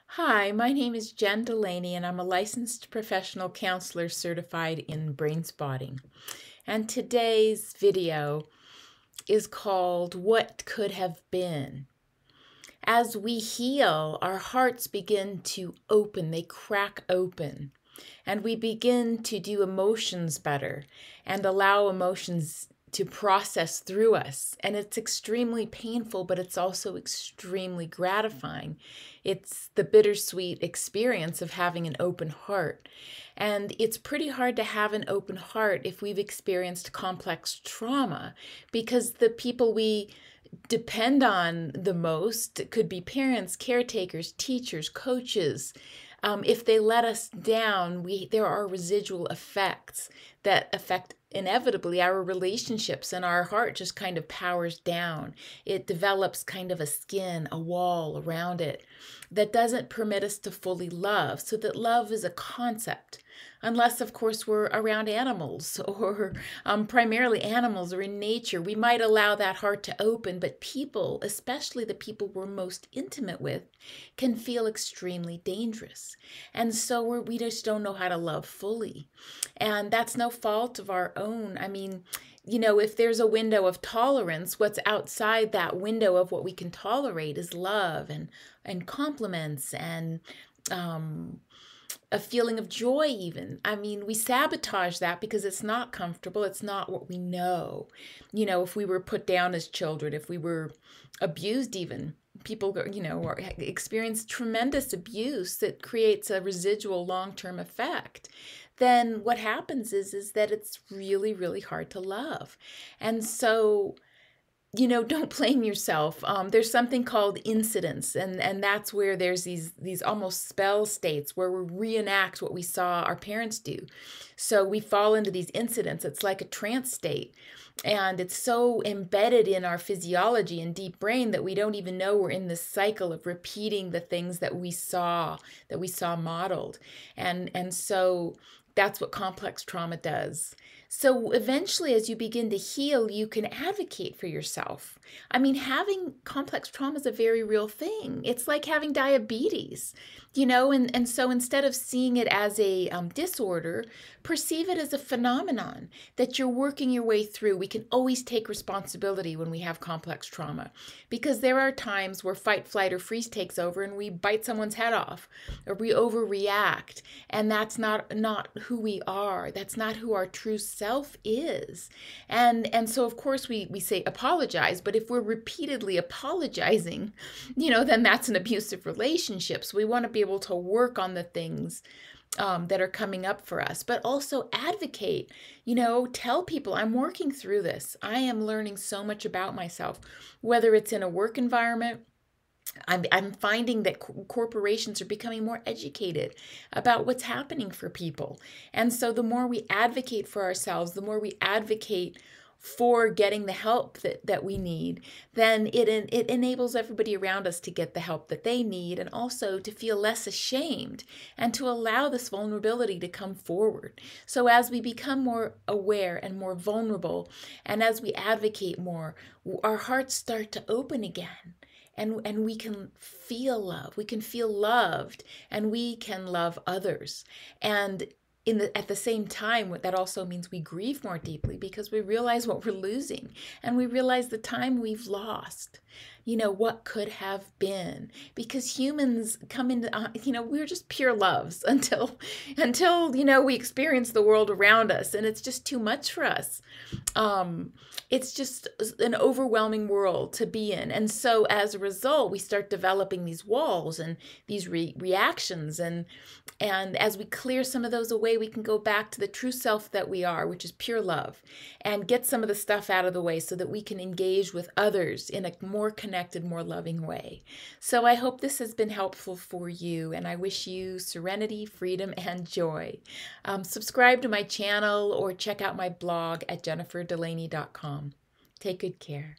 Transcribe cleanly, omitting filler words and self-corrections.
Hi, my name is Jen Delaney, and I'm a licensed professional counselor certified in brain spotting. And today's video is called What Could Have Been. As we heal, our hearts begin to open, they crack open, and we begin to do emotions better and allow emotions to process through us. And it's extremely painful, but it's also extremely gratifying. It's the bittersweet experience of having an open heart. And it's pretty hard to have an open heart if we've experienced complex trauma, because the people we depend on the most could be parents, caretakers, teachers, coaches. If they let us down, there are residual effects that affect inevitably our relationships, and our heart just kind of powers down. It develops kind of a skin, a wall around it that doesn't permit us to fully love, so that love is a concept. Unless, of course, we're around animals or primarily animals or in nature, we might allow that heart to open, but people, especially the people we're most intimate with, can feel extremely dangerous. And so we just don't know how to love fully. And that's no fault of our own. I mean, if there's a window of tolerance, what's outside that window of what we can tolerate is love and compliments and a feeling of joy even. I mean, we sabotage that because it's not comfortable. It's not what we know. If we were put down as children, if we were abused even, people, experience tremendous abuse that creates a residual long-term effect. Then what happens is that it's really, really hard to love. And so don't blame yourself. There's something called incidents, and that's where there's these almost spell states where we reenact what we saw our parents do. So we fall into these incidents. It's like a trance state, and it's so embedded in our physiology and deep brain that we don't even know we're in this cycle of repeating the things that we saw modeled, and so that's what complex trauma does. So eventually, as you begin to heal, you can advocate for yourself. I mean, having complex trauma is a very real thing. It's like having diabetes, and so instead of seeing it as a disorder, perceive it as a phenomenon that you're working your way through. We can always take responsibility when we have complex trauma, because there are times where fight, flight, or freeze takes over and we bite someone's head off or we overreact, and that's not who we are. That's not who our true self is. And so of course we say apologize, but if we're repeatedly apologizing, then that's an abusive relationship. So we want to be able to work on the things that are coming up for us, but also advocate, tell people I'm working through this. I am learning so much about myself, whether it's in a work environment. I'm finding that corporations are becoming more educated about what's happening for people. And so the more we advocate for ourselves, the more we advocate for getting the help that we need, then it enables everybody around us to get the help that they need, and also to feel less ashamed and to allow this vulnerability to come forward. So as we become more aware and more vulnerable, and as we advocate more, our hearts start to open again. And we can feel love. We can feel loved, and we can love others. And at the same time, that also means we grieve more deeply, because we realize what we're losing, and we realize the time we've lost. What could have been, because humans come into, we're just pure loves until we experience the world around us, and it's just too much for us. It's just an overwhelming world to be in. And so as a result, we start developing these walls and these reactions. And as we clear some of those away, we can go back to the true self that we are, which is pure love, and get some of the stuff out of the way so that we can engage with others in a more connected, more loving way. So I hope this has been helpful for you, and I wish you serenity, freedom, and joy. Subscribe to my channel or check out my blog at jenniferdelaney.com. Take good care.